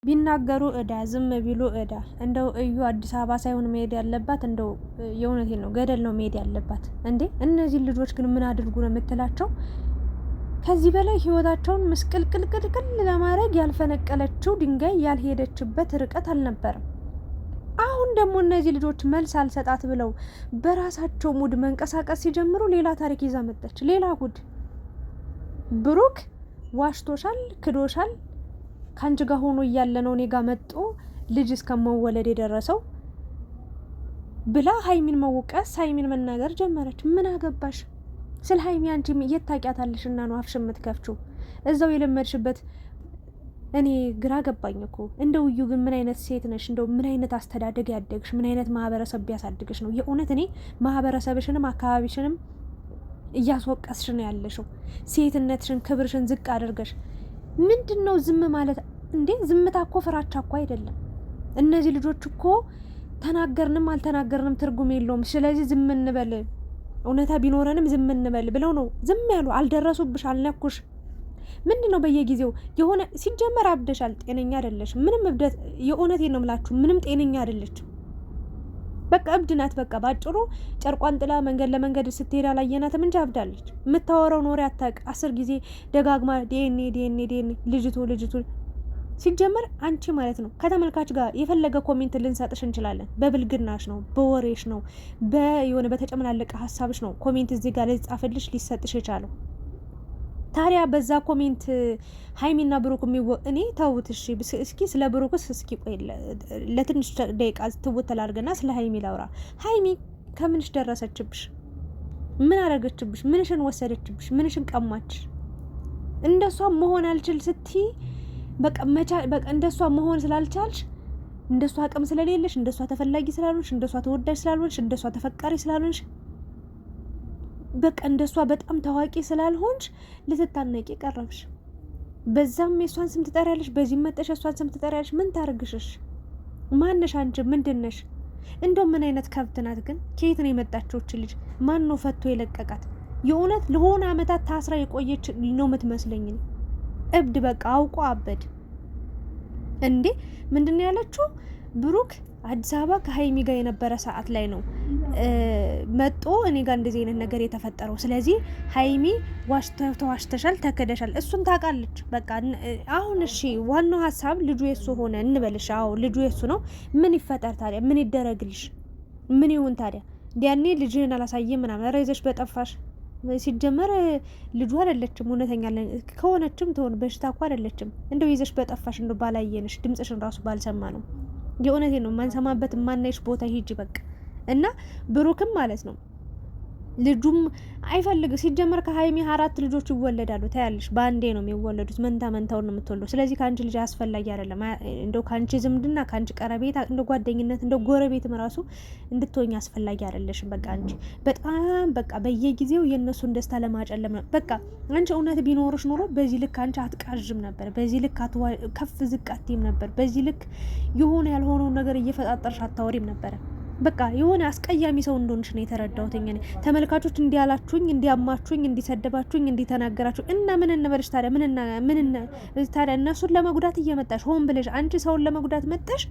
ቢናገሩ እዳ ዝም ቢሉ እዳ። እንደው እዩ አዲስ አበባ ሳይሆን መሄድ ያለባት እንደው የእውነቴን ነው ገደል ነው መሄድ ያለባት እንዴ። እነዚህ ልጆች ግን ምን አድርጉ ነው የምትላቸው? ከዚህ በላይ ህይወታቸውን ምስቅልቅልቅልቅል ለማድረግ ያልፈነቀለችው ድንጋይ ያልሄደችበት ርቀት አልነበረም። አሁን ደግሞ እነዚህ ልጆች መልስ አልሰጣት ብለው በራሳቸው ሙድ መንቀሳቀስ ሲጀምሩ ሌላ ታሪክ ይዛ መጣች። ሌላ ጉድ። ብሩክ ዋሽቶሻል፣ ክዶሻል፣ ካንቺ ጋር ሆኖ እያለ ነው እኔ ጋር መጥቶ ልጅ እስከመወለድ የደረሰው ብላ ሀይሚን መውቀስ፣ ሀይሚን መናገር ጀመረች። ምን አገባሽ? ስለ ሀይሚ አንቺ የት ታውቂያታለሽ እና ነው አፍሽ የምትከፍችው? እዛው የለመድሽበት። እኔ ግራ ገባኝ እኮ። እንደው እዩ ግን ምን አይነት ሴት ነሽ? እንደው ምን አይነት አስተዳደግ ያደግሽ? ምን አይነት ማህበረሰብ ቢያሳድግሽ ነው? የእውነት እኔ ማህበረሰብሽንም አካባቢሽንም እያስወቀስሽ ነው ያለሽው። ሴትነትሽን ክብርሽን ዝቅ አድርገሽ ምንድን ነው ዝም ማለት እንዴ? ዝምታ እኮ ፍራቻ እኮ አይደለም። እነዚህ ልጆች እኮ ተናገርንም አልተናገርንም ትርጉም የለውም። ስለዚህ ዝም እንበል፣ እውነታ ቢኖረንም ዝም እንበል ብለው ነው ዝም ያሉ። አልደረሱብሽ፣ አልነኩሽ። ምንድን ነው በየጊዜው የሆነ ሲጀመር አብደሻል። ጤነኛ አይደለሽ። ምንም እብደት የእውነቴን ነው የምላችሁ። ምንም ጤነኛ አይደለችም። በቃ እብድ ናት። በቃ ባጭሩ ጨርቋን ጥላ መንገድ ለመንገድ ስትሄድ አላየናትም እንጂ አብዳለች። የምታወራው ኖሬ አታውቅ። 10 ጊዜ ደጋግማ ዲኤንኤ ልጅቱ ሲጀመር አንቺ ማለት ነው ከተመልካች ጋር የፈለገ ኮሜንት ልንሰጥሽ እንችላለን። በብልግናሽ ነው፣ በወሬሽ ነው፣ በየሆነ በተጨመላለቀ ሀሳብሽ ነው ኮሜንት እዚህ ጋር ሊጻፍልሽ ሊሰጥሽ የቻለው። ታዲያ በዛ ኮሜንት ሀይሚና ብሩክ እኔ ተውት እሺ። እስኪ ስለ ብሩክስ እስኪ ቆይ ለትንሽ ደቂቃ ትውተል አድርገና ስለ ሀይሚ ላውራ። ሀይሚ ከምንሽ ደረሰችብሽ? ምን አረገችብሽ? ምንሽን ወሰደችብሽ? ምንሽን ቀማች? እንደሷ መሆን አልችል ስትይ በቃ እንደሷ መሆን ስላልቻልሽ፣ እንደሷ አቅም ስለሌለሽ፣ እንደሷ ተፈላጊ ስላልሆንሽ፣ እንደሷ ተወዳጅ ስላልሆንሽ፣ እንደሷ ተፈቃሪ ስላልሆንሽ፣ በቃ እንደሷ በጣም ታዋቂ ስላልሆንሽ ልትታነቂ ቀረብሽ። በዛም የሷን ስም ትጠሪያለሽ፣ በዚህ መጠሽ የሷን ስም ትጠሪያለሽ። ምን ታርግሽሽ? ማነሽ አንቺ? ምንድነሽ? እንደው ምን አይነት ከብት ናት ግን? ከየት ነው የመጣችውች ልጅ? ማን ነው ፈቶ የለቀቃት? የእውነት ለሆነ አመታት ታስራ የቆየች ነው የምትመስለኝ። እብድ በቃ አውቆ አበድ እንዴ። ምንድን ነው ያለችው? ብሩክ አዲስ አበባ ከሀይሚ ጋር የነበረ ሰዓት ላይ ነው መጦ እኔ ጋር እንደዚህ አይነት ነገር የተፈጠረው። ስለዚህ ሀይሚ ተዋሽተሻል፣ ተከደሻል። እሱን ታውቃለች። በቃ አሁን እሺ፣ ዋናው ሀሳብ ልጁ የሱ ሆነ እንበልሽ። አዎ ልጁ የሱ ነው። ምን ይፈጠር ታዲያ? ምን ይደረግልሽ? ምን ይሁን ታዲያ? ያኔ ልጅህን አላሳየም ምናምን ኧረ ይዘሽ በጠፋሽ። ሲጀመር ልጁ አይደለችም። እውነተኛ ከሆነችም ትሆን በሽታ እኮ አይደለችም። እንደው ይዘሽ በጠፋሽ፣ እንደው ባላየንሽ፣ ድምጽሽን ራሱ ባልሰማ ነው። የእውነቴ ነው። ማንሰማበት ማናይሽ ቦታ ሂጂ በቃ። እና ብሩክም ማለት ነው ልጁም አይፈልግ። ሲጀመር ከሀይሚ 4 ልጆች ይወለዳሉ። ታያለሽ፣ በአንዴ ነው የሚወለዱት። መንታውን ነው የምትወልደው። ስለዚህ ከአንቺ ልጅ አስፈላጊ አይደለም። እንደው ከአንቺ ዝምድና፣ ከአንቺ ቀረቤት፣ እንደ ጓደኝነት፣ እንደ ጎረቤትም ራሱ እንድትሆኝ አስፈላጊ አይደለሽም። በቃ አንቺ በጣም በቃ በየጊዜው የእነሱን ደስታ ለማጨለም ነው። በቃ አንቺ እውነት ቢኖርሽ ኖሮ በዚህ ልክ አንቺ አትቃዥም ነበር። በዚህ ልክ ከፍ ዝቅ አትይም ነበር። በዚህ ልክ የሆነ ያልሆነውን ነገር እየፈጣጠርሽ አታወሪም ነበረ። በቃ የሆነ አስቀያሚ ሰው እንደሆንሽ ነው የተረዳሁት። እኔ ተመልካቾች እንዲያላችሁኝ፣ እንዲያማችሁኝ፣ እንዲሰደባችሁኝ፣ እንዲተናገራችሁ እና ምን እንበልሽ ታዲያ? ምን ታዲያ? እነሱን ለመጉዳት እየመጣሽ ሆን ብለሽ አንቺ ሰውን ለመጉዳት መጣሽ።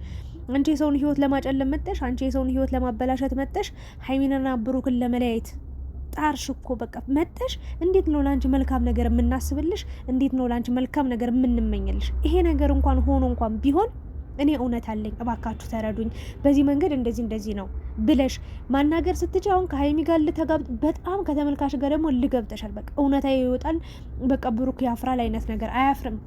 አንቺ የሰውን ህይወት ለማጨለም መጣሽ። አንቺ የሰውን ህይወት ለማበላሸት መጣሽ። ሀይሚንና ብሩክን ለመለያየት ጣርሽ እኮ በቃ መጣሽ። እንዴት ነው ላንቺ መልካም ነገር የምናስብልሽ? እንዴት ነው ላንቺ መልካም ነገር የምንመኝልሽ? ይሄ ነገር እንኳን ሆኖ እንኳን ቢሆን እኔ እውነት አለኝ፣ እባካችሁ ተረዱኝ፣ በዚህ መንገድ እንደዚህ ነው ብለሽ ማናገር ስትጂ አሁን ከሀይሚ ጋር ልተጋብ በጣም ከተመልካች ጋር ደግሞ ልገብተሻል። በቃ እውነታ ይወጣል። በቃ ብሩክ ያፍራል አይነት ነገር አያፍርም።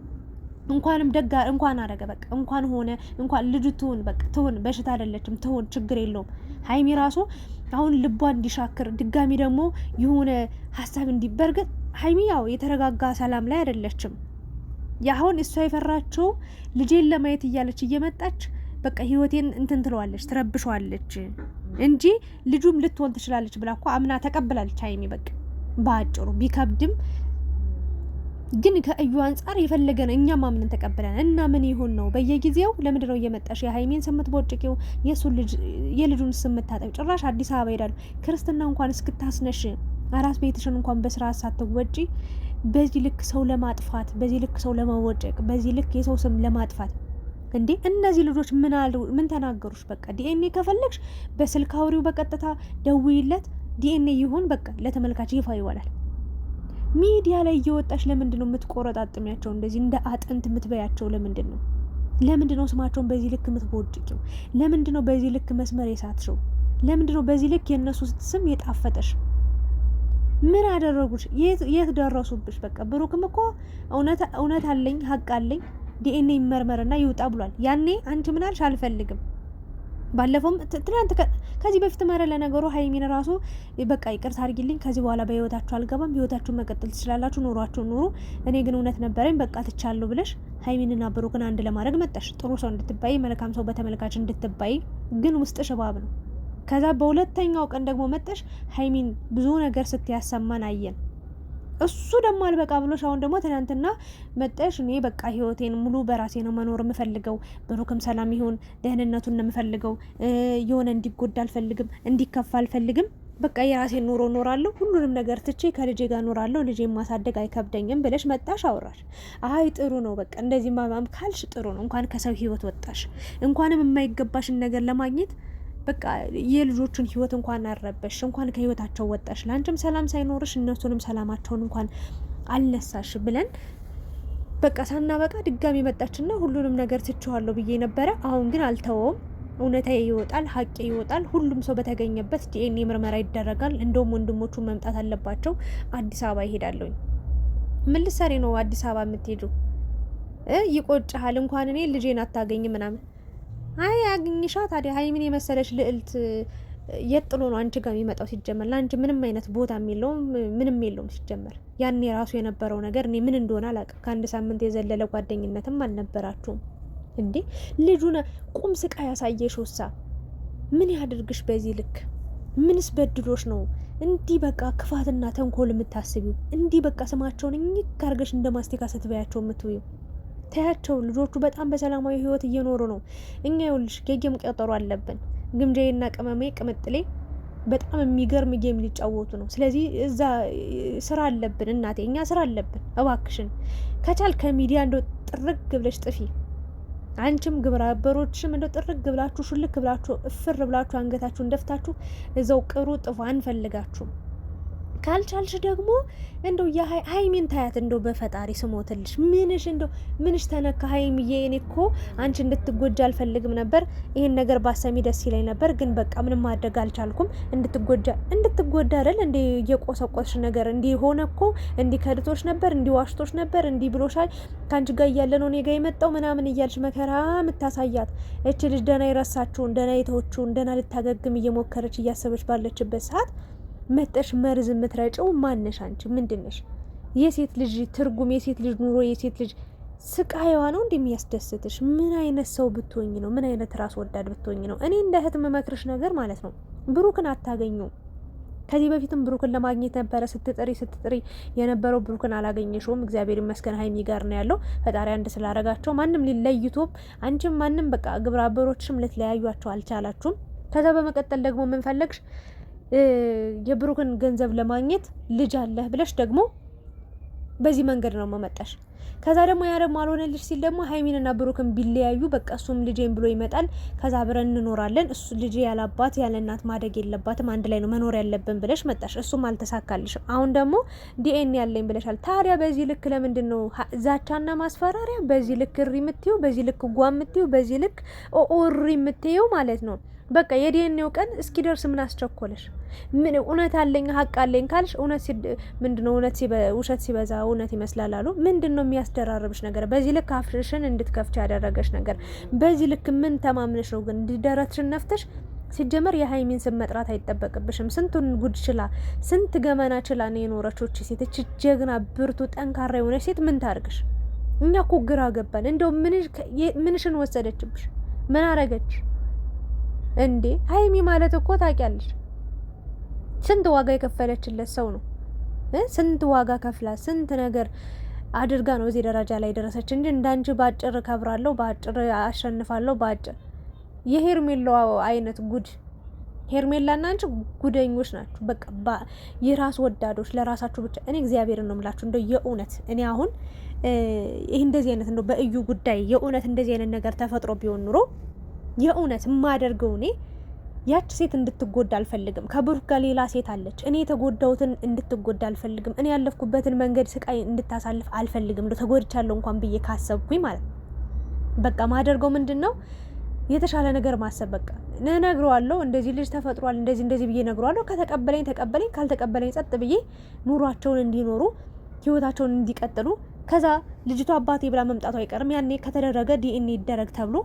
እንኳንም ደጋ እንኳን አረገ በቃ እንኳን ሆነ እንኳን ልጁ ትሁን በቃ ትሁን፣ በሽታ አይደለችም ትሁን፣ ችግር የለውም። ሀይሚ ራሱ አሁን ልቧ እንዲሻክር ድጋሚ ደግሞ የሆነ ሀሳብ እንዲበርገጥ ሀይሚ ያው የተረጋጋ ሰላም ላይ አይደለችም። ያሁን እሷ የፈራችው ልጄን ለማየት እያለች እየመጣች በቃ ህይወቴን እንትን ትለዋለች፣ ትረብሸዋለች እንጂ ልጁም ልትሆን ትችላለች ብላ እኮ አምና ተቀብላለች ሀይሚ። በቃ በአጭሩ ቢከብድም ግን ከእዩ አንጻር የፈለገን እኛም አምነን ተቀብለን እና ምን ይሁን ነው በየጊዜው ለምንድን ነው እየመጣሽ የሀይሚን ስምት ቦጭቂው የልጁን ስምት ታጠብ? ጭራሽ አዲስ አበባ ሄዳሉ ክርስትና እንኳን እስክታስነሽ አራስ ቤትሽን እንኳን በስራ ሳትወጪ በዚህ ልክ ሰው ለማጥፋት፣ በዚህ ልክ ሰው ለማወጨቅ፣ በዚህ ልክ የሰው ስም ለማጥፋት እንዴ እነዚህ ልጆች ምን አሉ? ምን ተናገሩሽ? በቃ ዲኤንኤ ከፈለግሽ በስልክ አውሪው፣ በቀጥታ ደውይለት፣ ዲኤንኤ ይሁን በቃ ለተመልካች ይፋ ይሆናል። ሚዲያ ላይ እየወጣሽ ለምንድን ነው የምትቆረጣጥሚያቸው? እንደዚህ እንደ አጥንት የምትበያቸው ለምንድን ነው? ለምንድን ነው ስማቸውን በዚህ ልክ የምትቦጭቂው? ለምንድን ነው በዚህ ልክ መስመር የሳትሽው? ለምንድን ነው በዚህ ልክ የእነሱ ስም የጣፈጠሽ? ምን አደረጉሽ? የት ደረሱብሽ? በቃ ብሩክም እኮ እውነት አለኝ ሀቅ አለኝ ዲኤንኤ ይመርመርና ይውጣ ብሏል። ያኔ አንቺ ምን አልሽ? አልፈልግም። ባለፈውም ትናንት ከዚህ በፊት ማረ ለነገሩ ሀይሚን ራሱ በቃ ይቅርታ አድርጊልኝ፣ ከዚህ በኋላ በህይወታችሁ አልገባም፣ ህይወታችሁን መቀጠል ትችላላችሁ፣ ኑሯችሁ ኑሩ፣ እኔ ግን እውነት ነበረኝ በቃ ትቻለሁ ብለሽ ሀይሚንና ብሩክን አንድ ለማድረግ መጣሽ። ጥሩ ሰው እንድትባይ፣ መልካም ሰው በተመልካች እንድትባይ፣ ግን ውስጥሽ እባብ ነው። ከዛ በሁለተኛው ቀን ደግሞ መጣሽ ሀይሚን ብዙ ነገር ስትያሰማን አየን። እሱ ደግሞ አልበቃ ብሎሽ አሁን ደግሞ ትናንትና መጣሽ። እኔ በቃ ህይወቴን ሙሉ በራሴ ነው መኖር የምፈልገው፣ ብሩክም ሰላም ይሁን ደህንነቱን ነው የምፈልገው፣ የሆነ እንዲጎዳ አልፈልግም፣ እንዲከፋ አልፈልግም፣ በቃ የራሴን ኑሮ ኖራለሁ፣ ሁሉንም ነገር ትቼ ከልጄ ጋር ኖራለሁ፣ ልጄን ማሳደግ አይከብደኝም ብለሽ መጣሽ አወራሽ። አይ ጥሩ ነው በቃ እንደዚህ ማማም ካልሽ ጥሩ ነው። እንኳን ከሰው ህይወት ወጣሽ፣ እንኳንም የማይገባሽን ነገር ለማግኘት በቃ የልጆቹን ህይወት እንኳን አረበሽ፣ እንኳን ከህይወታቸው ወጣሽ፣ ለአንቺም ሰላም ሳይኖርሽ እነሱንም ሰላማቸውን እንኳን አልነሳሽ ብለን በቃ ሳናበቃ ድጋሚ መጣችና ሁሉንም ነገር ትችዋለሁ ብዬ ነበረ። አሁን ግን አልተወውም። እውነታ ይወጣል፣ ሀቅ ይወጣል። ሁሉም ሰው በተገኘበት ዲኤንኤ ምርመራ ይደረጋል። እንደውም ወንድሞቹ መምጣት አለባቸው። አዲስ አበባ ይሄዳለሁኝ። ምን ልትሰሪ ነው አዲስ አበባ የምትሄጂው? ይቆጭሃል። እንኳን እኔ ልጄን አታገኝ ምናምን። አይ አግኝሻ ታዲያ ሀይሚን የመሰለች ልዕልት የጥሎ ነው አንቺ ጋር የሚመጣው። ሲጀመር ለአንቺ ምንም አይነት ቦታ የለውም፣ ምንም የለውም ሲጀመር። ያኔ ራሱ የነበረው ነገር እኔ ምን እንደሆነ አላውቅም። ከአንድ ሳምንት የዘለለ ጓደኝነትም አልነበራችሁም እንዴ? ልጁን ቁም ስቃይ ያሳየሽው እሳ ምን ያድርግሽ? በዚህ ልክ ምንስ በድሎሽ ነው እንዲህ በቃ ክፋትና ተንኮል የምታስቢው? እንዲህ በቃ ስማቸውን እኝክ አርገሽ እንደ ማስቲካ ስትበያቸው የምትውዩ? ታያቸው ልጆቹ በጣም በሰላማዊ ህይወት እየኖሩ ነው። እኛ ይኸውልሽ ጌም ቀጠሮ አለብን። ግምጄና ቅመሜ ቅምጥሌ በጣም የሚገርም ጌም ሊጫወቱ ነው። ስለዚህ እዛ ስራ አለብን እናቴ፣ እኛ ስራ አለብን። እባክሽን ከቻል ከሚዲያ እንደው ጥርግ ብለሽ ጥፊ። አንቺም ግብረ አበሮችሽም እንደው ጥርግ ብላችሁ ሹልክ ብላችሁ እፍር ብላችሁ አንገታችሁን ደፍታችሁ እዛው ቅሩ ጥፉ። አንፈልጋችሁም። ካልቻልሽ ደግሞ እንደው የሀይሚን ታያት። እንደው በፈጣሪ ስሞትልሽ ምንሽ ተነካ ሀይሚዬ? እኔ እኮ አንቺ እንድትጎጃ አልፈልግም ነበር። ይሄን ነገር ባሰሚ ደስ ይለኝ ነበር፣ ግን በቃ ምንም ማድረግ አልቻልኩም። እንድትጎዳ አይደል እንዴ የቆሰቆስሽ ነገር? እንዲህ ሆነ እኮ እንዲህ ከድቶሽ ነበር፣ እንዲህ ዋሽቶሽ ነበር፣ እንዲህ ብሎሻል፣ ከአንቺ ጋር እያለ ነው እኔ ጋር የመጣው ምናምን እያልሽ መከራ የምታሳያት እች ልጅ ደህና የረሳችውን ደህና የተወችውን ደህና ልታገግም እየሞከረች እያሰበች ባለችበት ሰዓት መጠሽ መርዝ የምትረጨው ማነሽ አንቺ? ምንድነሽ? የሴት ልጅ ትርጉም፣ የሴት ልጅ ኑሮ፣ የሴት ልጅ ስቃይዋ ነው እንደሚያስደስትሽ? ምን አይነት ሰው ብትሆኝ ነው? ምን አይነት ራስ ወዳድ ብትሆኝ ነው? እኔ እንደ እህት መመክርሽ ነገር ማለት ነው ብሩክን አታገኙ። ከዚህ በፊትም ብሩክን ለማግኘት ነበረ ስትጥሪ የነበረው። ብሩክን አላገኘሽውም። እግዚአብሔር ይመስገን ሀይሚ ጋር ነው ያለው። ፈጣሪ አንድ ስላረጋቸው ማንም ሊለይቶም አንቺም ማንም በቃ ግብረ አበሮችም ልትለያዩቸው አልቻላችሁም። ከዛ በመቀጠል ደግሞ ምን ፈለግሽ? የብሩክን ገንዘብ ለማግኘት ልጅ አለህ ብለሽ ደግሞ በዚህ መንገድ ነው መመጣሽ። ከዛ ደግሞ ያ ደግሞ አልሆነልሽ ሲል ደግሞ ሀይሚንና ብሩክን ቢለያዩ በቃ እሱም ልጄን ብሎ ይመጣል። ከዛ አብረን እንኖራለን፣ እሱ ልጄ ያለ አባት ያለ እናት ማደግ የለባትም፣ አንድ ላይ ነው መኖር ያለብን ብለሽ መጣሽ። እሱም አልተሳካልሽም። አሁን ደግሞ ዲኤንኤ ያለኝ ብለሻል። ታዲያ በዚህ ልክ ለምንድን ነው ዛቻና ማስፈራሪያ? በዚህ ልክ እሪ የምትይው፣ በዚህ ልክ ጓ የምትይው፣ በዚህ ልክ ኦሪ የምትይው ማለት ነው። በቃ የዲኤንኤው ቀን እስኪደርስ ምን አስቸኮለሽ? ምን እውነት አለኝ ሀቅ አለኝ ካልሽ እውነት ምንድነው? ውሸት ሲበዛ እውነት ይመስላል አሉ። ምንድነው የሚያስደራርብሽ ነገር? በዚህ ልክ አፍሽን እንድትከፍች ያደረገሽ ነገር በዚህ ልክ ምን ተማምነሽ ነው? ግን ደረትሽን ነፍተሽ ሲጀመር የሀይሚን ስም መጥራት አይጠበቅብሽም። ስንቱን ጉድ ችላ ስንት ገመና ችላ ነው የኖረችው ሴት። እቺ ጀግና ብርቱ ጠንካራ የሆነች ሴት ምን ታርግሽ? እኛ እኮ ግራ ገባን። እንደው ምንሽን ወሰደችብሽ? ምን አረገች እንዴ? ሀይሚ ማለት እኮ ታውቂያለሽ ስንት ዋጋ የከፈለችለት ሰው ነው። ስንት ዋጋ ከፍላ ስንት ነገር አድርጋ ነው እዚህ ደረጃ ላይ ደረሰች እንጂ እንዳንቺ ባጭር ከብራለሁ፣ ባጭር አሸንፋለሁ፣ ባጭር የሄርሜላው አይነት ጉድ። ሄርሜላና አንቺ ጉደኞች ናችሁ። በቃ የራስ ወዳዶች፣ ለራሳችሁ ብቻ። እኔ እግዚአብሔርን ነው የምላችሁ እንደው የእውነት እኔ አሁን ይሄ እንደዚህ አይነት ነው በእዩ ጉዳይ የእውነት እንደዚህ አይነት ነገር ተፈጥሮ ቢሆን ኑሮ የእውነት የማደርገው እኔ ያች ሴት እንድትጎዳ አልፈልግም። ከብሩክ ጋር ሌላ ሴት አለች። እኔ የተጎዳሁትን እንድትጎዳ አልፈልግም። እኔ ያለፍኩበትን መንገድ ስቃይ እንድታሳልፍ አልፈልግም። ተጎድቻለሁ እንኳን ብዬ ካሰብኩኝ ማለት ነው በቃ ማደርገው ምንድነው የተሻለ ነገር ማሰብ በቃ ነግረዋለሁ። እንደዚህ ልጅ ተፈጥሯል እንደዚህ ብዬ ነግረዋለሁ። ከተቀበለኝ ተቀበለኝ፣ ካልተቀበለኝ ጸጥ ብዬ ኑሯቸውን እንዲኖሩ ህይወታቸውን እንዲቀጥሉ ከዛ ልጅቷ አባቴ ብላ መምጣቱ አይቀርም። ያኔ ከተደረገ ዲኤንኤ ይደረግ ተብሎ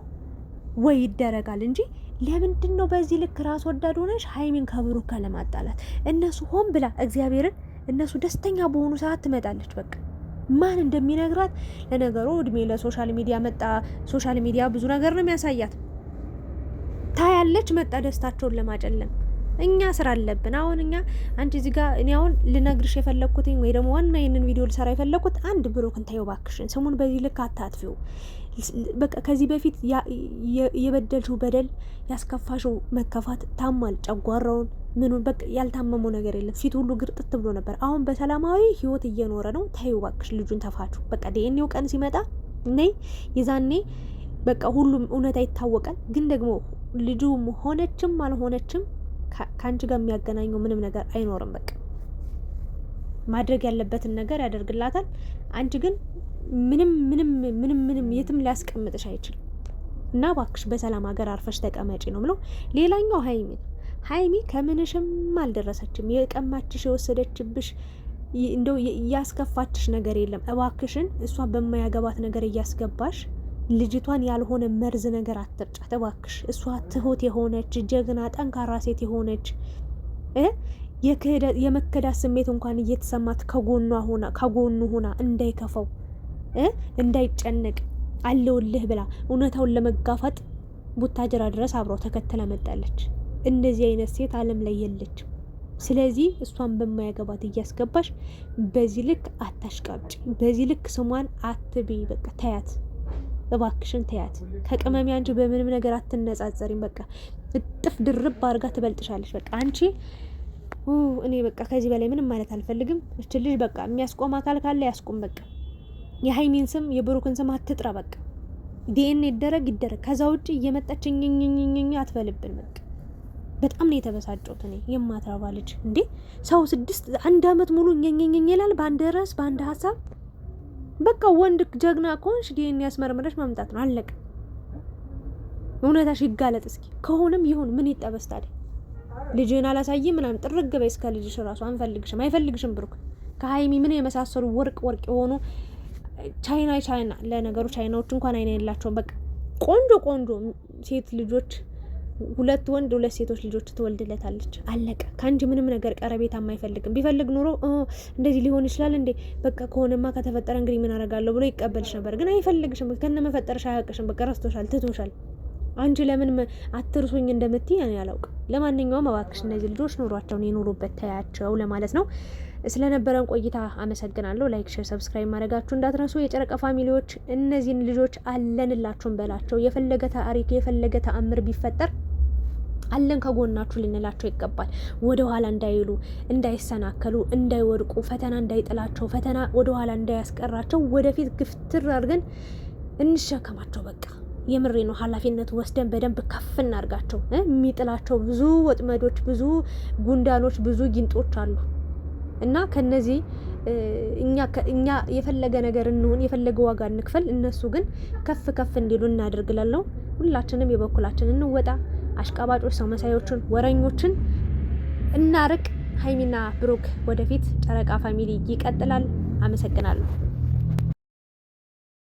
ወይ ይደረጋል እንጂ ለምንድን ነው በዚህ ልክ ራስ ወዳድ ሆነሽ ሀይሚን ከብሩክ ጋር ለማጣላት? እነሱ ሆን ብላ እግዚአብሔርን እነሱ ደስተኛ በሆኑ ሰዓት ትመጣለች። በቃ ማን እንደሚነግራት ለነገሩ እድሜ ለሶሻል ሚዲያ መጣ። ሶሻል ሚዲያ ብዙ ነገር ነው የሚያሳያት። ታያለች መጣ ደስታቸውን ለማጨለም። እኛ ስራ አለብን። አሁን እኛ አንቺ እዚህ ጋር እኔ አሁን ልነግርሽ የፈለኩት ወይ ደግሞ ዋና ይሄንን ቪዲዮ ልሰራ የፈለኩት አንድ ብሩክን ታዩ ባክሽን፣ ስሙን በዚህ ልክ አታጥፊው። በቃ ከዚህ በፊት የበደልሽው በደል ያስከፋሽው መከፋት ታሟል። ጨጓራውን ምኑን በቃ ያልታመመው ነገር የለም። ፊት ሁሉ ግርጥት ብሎ ነበር። አሁን በሰላማዊ ህይወት እየኖረ ነው። ታዩ ባክሽ ልጁን ተፋችሁ። በቃ ዲኤንኤው ቀን ሲመጣ ነይ የዛኔ በቃ ሁሉም እውነታ ይታወቃል። ግን ደግሞ ልጁ ሆነችም አልሆነችም ከአንቺ ጋር የሚያገናኘው ምንም ነገር አይኖርም። በቃ ማድረግ ያለበትን ነገር ያደርግላታል። አንቺ ግን ምንም የትም ሊያስቀምጥሽ አይችልም። እና ባክሽ በሰላም ሀገር አርፈሽ ተቀመጪ ነው ብለው። ሌላኛው ሀይሚ ከምንሽም አልደረሰችም። የቀማችሽ የወሰደችብሽ እንደው ያስከፋችሽ ነገር የለም። እባክሽን እሷ በማያገባት ነገር እያስገባሽ ልጅቷን ያልሆነ መርዝ ነገር አትርጫት እባክሽ። እሷ ትሁት የሆነች ጀግና ጠንካራ ሴት የሆነች የመከዳት ስሜት እንኳን እየተሰማት ከጎኑ ሆና እንዳይከፋው እንዳይጨነቅ አለውልህ ብላ እውነታውን ለመጋፈጥ ቡታጅራ ድረስ አብረው ተከተለ መጣለች። እንደዚህ አይነት ሴት ዓለም ላይ የለችም። ስለዚህ እሷን በማያገባት እያስገባሽ በዚህ ልክ አታሽቃብጪ፣ በዚህ ልክ ስሟን አትብይ። በቃ ተያት እባክሽን ተያት። ከቅመሚ አንቺ በምንም ነገር አትነጻጸሪም። በቃ እጥፍ ድርብ አድርጋ ትበልጥሻለች። በቃ አንቺ እኔ በቃ ከዚህ በላይ ምንም ማለት አልፈልግም። እቺ ልጅ በቃ የሚያስቆም አካል ካለ ያስቆም። በቃ የሀይሚን ስም የብሩክን ስም አትጥራ። በቃ ዲኤንኤ ይደረግ። ከዛ ውጪ እየመጣች ኝኝኝኝ አትበልብን። በቃ በጣም ነው የተበሳጨሁት እኔ። የማትረባ ልጅ እንዴ! ሰው 1 አመት ሙሉ ኝኝኝኝ ይላል በአንድ ርዕስ በአንድ ሀሳብ። በቃ ወንድ ጀግና ከሆንሽ ዲኤንኤ ያስመርምረሽ መምጣት ነው። አለቀ። እውነታሽ ይጋለጥ እስኪ። ከሆነም ይሁን ምን ይጠበስ ታዲያ? ልጅን አላሳይ ምናምን ጥርግ በይ እስከ ልጅሽ ራሱ አንፈልግሽም፣ አይፈልግሽም ብሩክ። ከሀይሚ ምን የመሳሰሉ ወርቅ የሆኑ ቻይና ለነገሩ ቻይናዎች እንኳን አይነ የላቸውም። በቃ ቆንጆ ሴት ልጆች 2 ወንድ 2 ሴቶች ልጆች ትወልድለታለች። አለቀ። ከአንቺ ምንም ነገር ቀረቤታ አይፈልግም። ቢፈልግ ኑሮ እንደዚህ ሊሆን ይችላል እንዴ በቃ ከሆነማ ከተፈጠረ እንግዲህ ምን አደርጋለሁ ብሎ ይቀበልሽ ነበር። ግን አይፈልግሽም። ከነ መፈጠርሽ አያውቅሽም። በቃ ረስቶሻል፣ ትቶሻል። አንቺ ለምን አትርሱኝ እንደምትይ እኔ አላውቅም። ለማንኛውም እባክሽ እነዚህ ልጆች ኑሯቸውን የኖሩበት ታያቸው ለማለት ነው። ስለነበረን ቆይታ አመሰግናለሁ። ላይክ፣ ሼር፣ ሰብስክራይብ ማድረጋችሁ እንዳትረሱ። የጨረቃ ፋሚሊዎች እነዚህን ልጆች አለንላችሁን በላቸው። የፈለገ ታሪክ የፈለገ ተአምር ቢፈጠር አለን ከጎናችሁ ልንላቸው ይገባል። ወደ ኋላ እንዳይሉ፣ እንዳይሰናከሉ፣ እንዳይወድቁ፣ ፈተና እንዳይጥላቸው፣ ፈተና ወደ ኋላ እንዳያስቀራቸው ወደፊት ግፍትር አድርገን እንሸከማቸው። በቃ የምሬ ነው። ኃላፊነት ወስደን በደንብ ከፍ እናርጋቸው። የሚጥላቸው ብዙ ወጥመዶች፣ ብዙ ጉንዳኖች፣ ብዙ ጊንጦች አሉ እና ከነዚህ እኛ የፈለገ ነገር እንሁን፣ የፈለገ ዋጋ እንክፈል፣ እነሱ ግን ከፍ እንዲሉ እናደርግላለሁ። ሁላችንም የበኩላችን እንወጣ። አሽቃባጮች፣ ሰው መሳዮችን፣ ወረኞችን እናርቅ። ሀይሚና ብሩክ ወደፊት፣ ጨረቃ ፋሚሊ ይቀጥላል። አመሰግናለሁ።